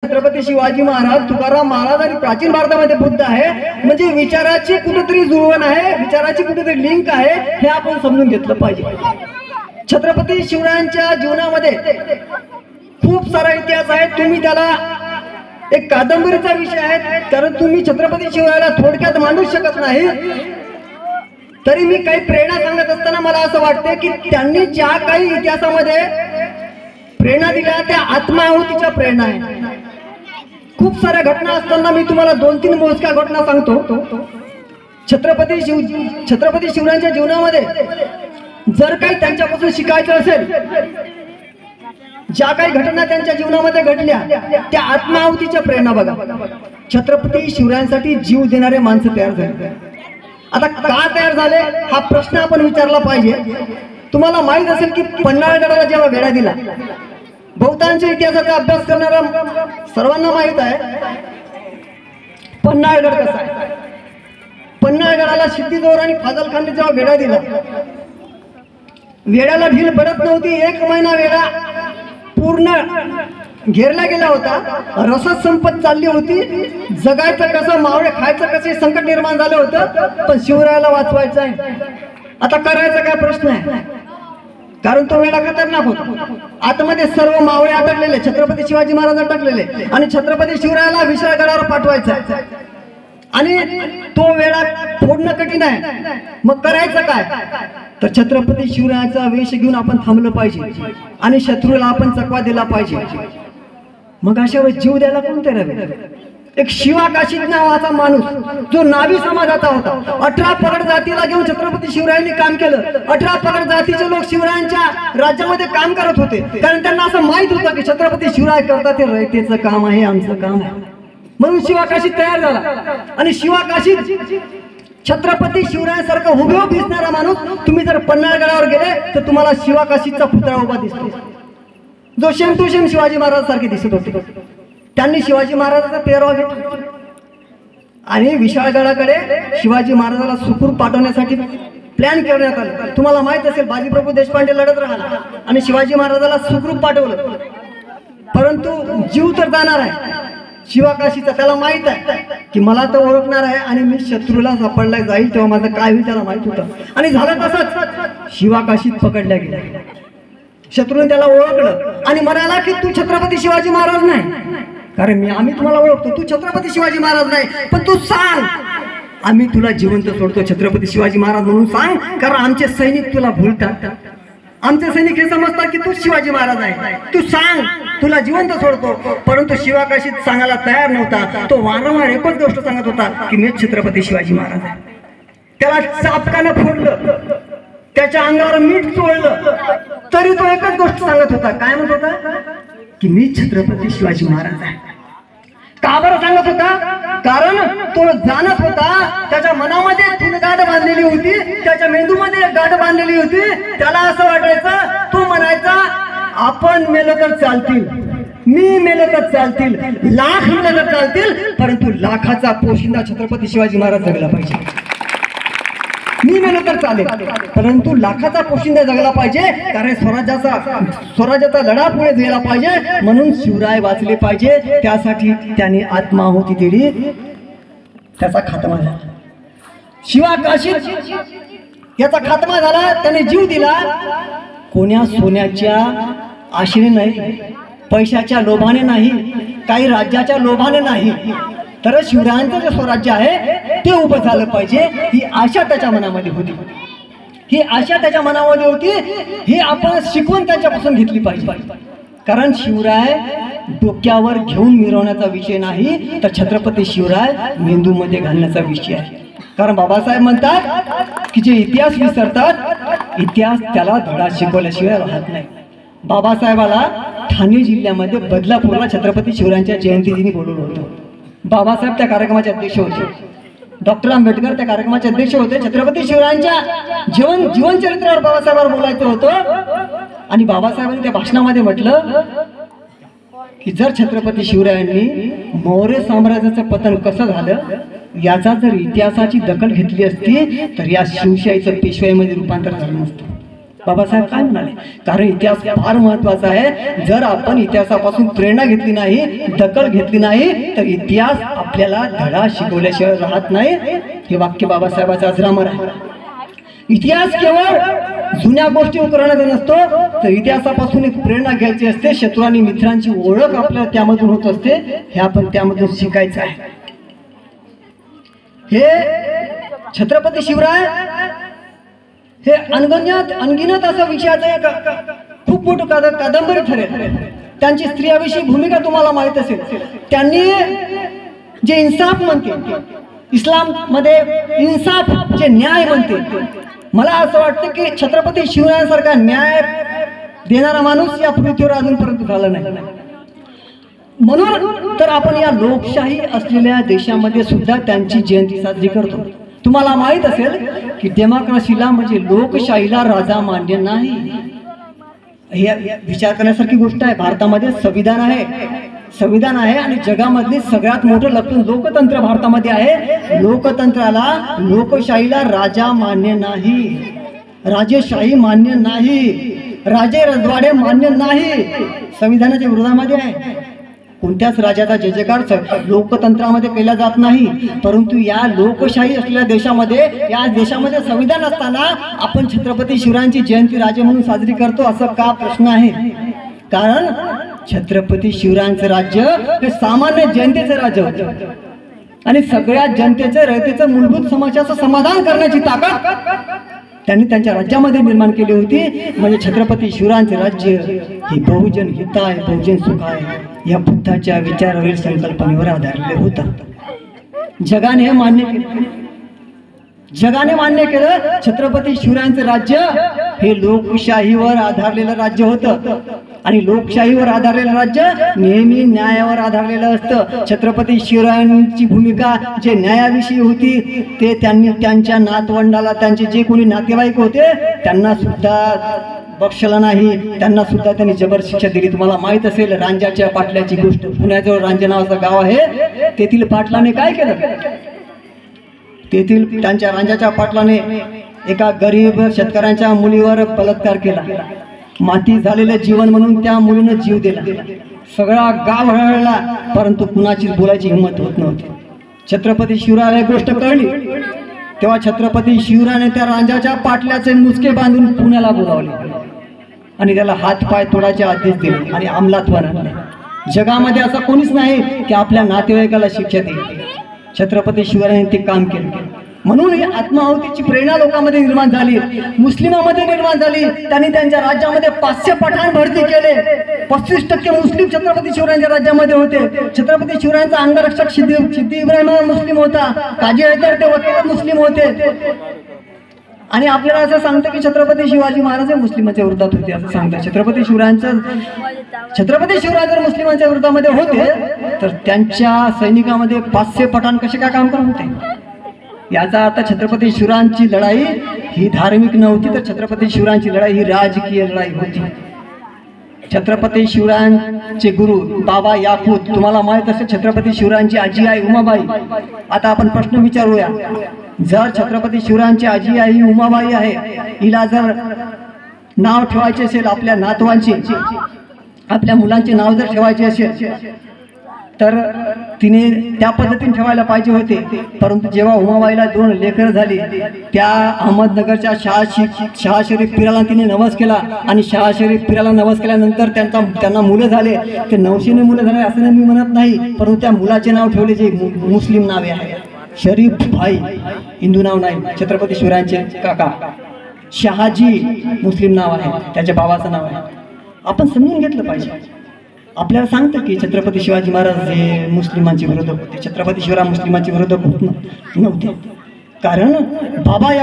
छत्रपती शिवाजी महाराज, तुकाराम महाराज आणि प्राचीन भारतामध्ये बुद्ध आहे, म्हणजे विचाराची कुठेतरी जुळवण आहे, विचाराची कुठेतरी लिंक आहे, हे आपण समजून घेतलं पाहिजे। छत्रपती शिवरायांच्या जीवनामध्ये खूप सारा इतिहास आहे, तुम्ही त्याला एक कादंबरीचा विषय आहे, कारण तुम्ही छत्रपती शिवरायाला थोडक्यात मांडू शकत नाही। तरी मी काही प्रेरणा सांगत असताना मला असं वाटतं की त्यांनी ज्या काही इतिहासामध्ये प्रेरणा दिल्या त्या आत्माहुतीच्या प्रेरणा आहे। खूप साऱ्या घटना असताना मी तुम्हाला 2-3 मोजक्या घटना सांगतो। छत्रपती शिवरायांच्या जीवनामध्ये जर काही त्यांच्यापासून शिकायचं असेल, ज्या काही घटना त्यांच्या जीवनामध्ये घडल्या त्या आत्माहुतीच्या प्रेरणा बघा। छत्रपती शिवरायांसाठी जीव देणारे माणसं तयार झाले। आता का तयार झाले हा प्रश्न आपण विचारला पाहिजे। तुम्हाला माहित असेल की पन्हाळगडाला जेव्हा वेढा दिला, बहुतांश इतिहासाचा अभ्यास करणारा सर्वांना माहित आहे पन्हाळगड कसा आहे। पन्हाळगडाला सिद्दीजोहर आणि फाजल खानने जेव्हा वेढा दिला, वेढ्याला ढील पडत नव्हती। 1 महिना वेढा पूर्ण घेरला गेला होता, रसद संपत चालली होती, जगायचं कसं, मावळे खायचं कसे संकट निर्माण झालं होतं, पण शिवरायाला वाचवायचं आहे। आता करायचा काय प्रश्न आहे, कारण तो वेळा खतरनाक होता। आतमध्ये सर्व मावळे अटकलेले, छत्रपती शिवाजी महाराज अटकलेले, आणि छत्रपती शिवरायाला विशाळगडावर पाठवायचा आणि तो वेळा फोडणं कठीण आहे। मग करायचं काय, तर छत्रपती शिवरायाचा वेश घेऊन आपण थांबलं पाहिजे आणि शत्रूला आपण चकवा दिला पाहिजे। मग अशा वेळेस जीव द्यायला कोण तयार आहे? एक शिवा काशीद नावाचा माणूस जो नावी समाजाचा होता, 18 पगड जातीला घेऊन छत्रपती शिवरायांनी काम केलं। 18 पगड जातीचे लोक शिवरायांच्या राज्यामध्ये काम करत होते, कारण त्यांना असं माहित होतं की छत्रपती शिवराय करतात ते रयतेचं काम आहे, आमचं काम आहे। म्हणून शिवा काशीद तयार झाला आणि शिवा काशीद छत्रपती शिवरायांसारखा हुबेहूब दिसणारा माणूस, तुम्ही जर पन्हाळगडावर गेले तर तुम्हाला शिवा काशीदचा पुतळा उभा दिसतो, जो same to same Shivaji Maharaj सारखे दिसत होते। त्यांनी शिवाजी महाराजाचा पेहराव घेतला आणि विशाळगडाकडे शिवाजी महाराजाला सुखरूप पाठवण्यासाठी प्लॅन करण्यात आला। तुम्हाला माहित असेल बाजीप्रभू देशपांडे लढत राहिला आणि शिवाजी महाराजाला सुखरूप पाठवलं, परंतु जीव तर जाणार आहे शिवा काशीचा। त्याला माहित आहे की मला तर ओळखणार आहे आणि मी शत्रूला सापडला जाईल तेव्हा माझं काय होईल त्याला माहित होतं, आणि झालं तसंच। शिवा काशीत पकडल्या गेला, शत्रूने त्याला ओळखलं आणि म्हणाला की तू छत्रपती शिवाजी महाराज नाही, कारण आम्ही तुम्हाला ओळखतो, तू छत्रपती शिवाजी महाराज नाही, पण तू सांग, आम्ही तुला जिवंत सोडतो छत्रपती शिवाजी महाराज म्हणून सांग, कारण आमचे सैनिक तुला भुलतात, आमचे सैनिक हे समजतात की तू शिवाजी महाराज आहे, तू सांग, तुला जिवंत सोडतो। परंतु शिवा काशीद सांगायला तयार नव्हता। तो वारंवार एकच गोष्ट सांगत होता की मी छत्रपती शिवाजी महाराज आहे। त्याला चापकानं फोडलं, त्याच्या अंगावर मीठ चोळलं, तरी तो एकच गोष्ट सांगत होता, काय म्हणत होता की मी छत्रपती शिवाजी महाराज आहे। का बरं सांगत होता? कारण तो जाणत होता त्याच्या मनामध्ये तीन गाठ बांधलेली होती, त्याच्या मेंदूमध्ये एक गाठ बांधलेली होती। त्याला असं वाटायचं, तो म्हणायचा आपण मेलो तर चालतील, मी मेलो तर चालतील, लाख मेलो तर चालतील, परंतु लाखाचा पोशिंदा छत्रपती शिवाजी महाराज जगला पाहिजे। मी मेलो तर चालेल, परंतु लाखाचा पोशिंदा जगला पाहिजे, कारण स्वराज्याचा लढा पुढे गेला पाहिजे, म्हणून शिवराय वाचले पाहिजे। त्यासाठी त्यांनी आत्माहुती दिली, त्याचा खात्मा झाला। शिवा काशीद याचा खात्मा झाला, त्याने जीव दिला। कोण्या सोन्याच्या आशेने नाही, पैशाच्या लोभाने नाही, काही राज्याच्या लोभाने नाही, तर शिवरायांचं जे स्वराज्य आहे ते उभं झालं पाहिजे, ही आशा त्याच्या मनामध्ये होती, ही आशा त्याच्या मनामध्ये होती। ही आपण शिकवून त्याच्यापासून घेतली पाहिजे, कारण शिवराय डोक्यावर घेऊन मिरवण्याचा विषय नाही, तर छत्रपती शिवराय मेंदूमध्ये घालण्याचा विषय आहे। कारण बाबासाहेब म्हणतात की जे इतिहास विसरतात, इतिहास त्याला धडा शिकवल्याशिवाय राहत नाही। बाबासाहेबाला ठाणे जिल्ह्यामध्ये बदलापूरला छत्रपती शिवरायांच्या जयंतीदिनी बोलवलं होतं। बाबासाहेब त्या कार्यक्रमाचे अध्यक्ष होते, डॉक्टर आंबेडकर त्या कार्यक्रमाचे अध्यक्ष होते। छत्रपती शिवरायांच्या जीवनचरित्रावर बाबासाहेबांवर बोलायचं होतं, आणि बाबासाहेबांनी त्या भाषणामध्ये म्हटलं की जर छत्रपती शिवरायांनी मौर्य साम्राज्याचं पतन कसं झालं याचा जर इतिहासाची दखल घेतली असती तर या शिवशाहीचं पेशवाईमध्ये रूपांतर झालं नसतं। बाबासाहेब काय म्हणाले, कारण इतिहास फार महत्वाचा आहे. जर आपण इतिहासापासून प्रेरणा घेतली नाही, दखल घेतली नाही, तर इतिहास आपल्याला धडा शिकवल्याशिवाय राहत नाही. हे वाक्य बाबासाहेबांचं अजरामर आहे. इतिहास केवळ जुन्या गोष्टी करण्याचा नसतो, तर इतिहासापासून एक प्रेरणा घ्यायची असते. शत्रू आणि मित्रांची ओळख आपल्याला त्यामधून होत असते. हे आपण त्यामधून शिकायचं आहे. हे छत्रपती शिवराय हे अनगिनत असा विषयाचं एक खूप मोठं कादंबरी ठरेल. त्यांची स्त्रियाविषयी भूमिका तुम्हाला माहित असेल. त्यांनी जे इन्साफ म्हणते, इस्लाम मध्ये इन्साफ जे न्याय म्हणते, मला असं वाटतं की छत्रपती शिवरायांसारखा न्याय देणारा माणूस या पृथ्वीवर अजूनपर्यंत झाला नाही. म्हणून तर आपण या लोकशाही असलेल्या देशामध्ये सुद्धा त्यांची जयंती साजरी करतो. तुम्हाला माहित असेल की डेमोक्रेसीला म्हणजे लोकशाहीला राजा मान्य नाही. हे विचार करण्यासारखी गोष्ट आहे. भारतामध्ये संविधान आहे आणि जगामधली सगळ्यात मोठं लपून लोकतंत्र भारतामध्ये आहे. लोकतंत्राला, लोकशाहीला राजा मान्य नाही, राजेशाही मान्य नाही, राजे रजवाडे मान्य नाही. संविधानाच्या विरोधामध्ये आहे. कोणत्याच राजाचा जयजयकार लोकतंत्रामध्ये केला जात नाही. परंतु या लोकशाही असलेल्या देशामध्ये, या देशामध्ये संविधान असताना आपण छत्रपती शिवरायांची जयंती राजे म्हणून साजरी करतो. असं का प्रश्न आहे. कारण छत्रपती शिवरायांचं राज्य हे सामान्य जनतेचं राज्य होतं आणि सगळ्या जनतेचं, रयतेचं मूलभूत समस्याचं समाधान करण्याची ताकद त्यांनी त्यांच्या राज्यामध्ये निर्माण केली होती. म्हणजे छत्रपती शिवरायांचे राज्य हे बहुजन हिताय, बहुजन सुखाय या बुद्धाच्या विचारावरील संकल्पनेवर आधारलेले होतं. जगाने हे मान्य केलं. जगाने मान्य केलं छत्रपती शिवरायांचं राज्य हे लोकशाहीवर आधारलेलं राज्य होतं आणि लोकशाहीवर आधारलेलं राज्य नेहमी न्यायावर आधारलेलं असतं. छत्रपती शिवरायांची भूमिका जे न्यायाविषयी होती ते त्यांनी त्यांच्या नातवंडाला, त्यांचे जे कोणी नातेवाईक होते त्यांना सुद्धा बक्षलं नाही, त्यांना सुद्धा त्यांनी जबर शिक्षा दिली. तुम्हाला माहित असेल रांजाच्या पाटलाची गोष्ट. पुण्याजवळ रांजा नावाचं गाव आहे. तेथील पाटलाने काय केलं, तेथील त्यांच्या रांजाच्या पाटलाने एका गरीब शेतकऱ्यांच्या मुलीवर बलात्कार केला. माती झालेलं जीवन म्हणून त्या मुलीने जीव दिला. सगळा गाव हळहळला, परंतु कुणाचीच बोलायची हिंमत होत नव्हती. छत्रपती शिवरायाला गोष्ट कळली तेव्हा छत्रपती शिवरायाने त्या रांजाच्या पाटल्याचे मुसके बांधून पुण्याला बोलावले आणि त्याला हातपाय तोडायचे आदेश दिले आणि अंमलात आणले. जगामध्ये असं कोणीच नाही की आपल्या नातेवाईकाला शिक्षा देईल. छत्रपती शिवरायांनी ते काम केलं. म्हणून ही आत्माहुतीची प्रेरणा लोकांमध्ये निर्माण झाली, मुस्लिमांमध्ये निर्माण झाली. त्यांनी त्यांच्या राज्यामध्ये 500 पठाण भरती केले. 35% मुस्लिम छत्रपती शिवरायांच्या राज्यामध्ये होते. छत्रपती शिवरायांचा अंगरक्षक सिद्दी इब्राहिम मुस्लिम होता. काजी हैदर ते वकील मुस्लिम होते. आणि आपल्याला असं सांगतं की छत्रपती शिवाजी महाराज मुस्लिमांच्या विरोधात होते असं सांगतात. छत्रपती शिवराय जर मुस्लिमांच्या विरोधामध्ये होते तर त्यांच्या सैनिकामध्ये 500 पठाण कसे काय काम करत होते. याचा अर्थ छत्रपती शिवरायांची लढाई ही धार्मिक नव्हती, तर छत्रपती शिवरायांची लढाई ही राजकीय लढाई होती. छत्रपती शिवरायांचे गुरु बाबा याकूत, तुम्हाला माहित असेल छत्रपती शिवरायांची आजी आई उमाबाई. आता आपण प्रश्न विचारूया, जर छत्रपती शिवरायांची आजी आई उमाबाई आहे, हिला जर नाव ठेवायचे असेल आपल्या नातवांचे, आपल्या मुलांचे नाव जर ठेवायचे असेल तर तिने त्या पद्धतीने ठेवायला पाहिजे होते. परंतु जेव्हा उमाबाईला 2 लेकरं झाली, त्या अहमदनगरच्या शाह शरीफ पीराला तिने नवस केला आणि शाह शरीफ पीराला नवस केल्यानंतर त्यांना मुलं झाले. ते 900 मुलं झाले असं मी म्हणत नाही, परंतु त्या मुलाचे नाव ठेवले जे मुस्लिम नावे आहे, शरीफ भाई, हिंदू नाव नाही. छत्रपती शिवरायांचे काका शहाजी मुस्लिम नाव आहे, त्याच्या भावाचं नाव आहे. आपण समजून घेतलं पाहिजे. आपल्याला सांगतं की छत्रपती शिवाजी महाराज हे मुस्लिमांचे विरोधक होते. छत्रपती शिवराय मुस्लिमांचे विरोधक होत नव्हते. कारण बाबा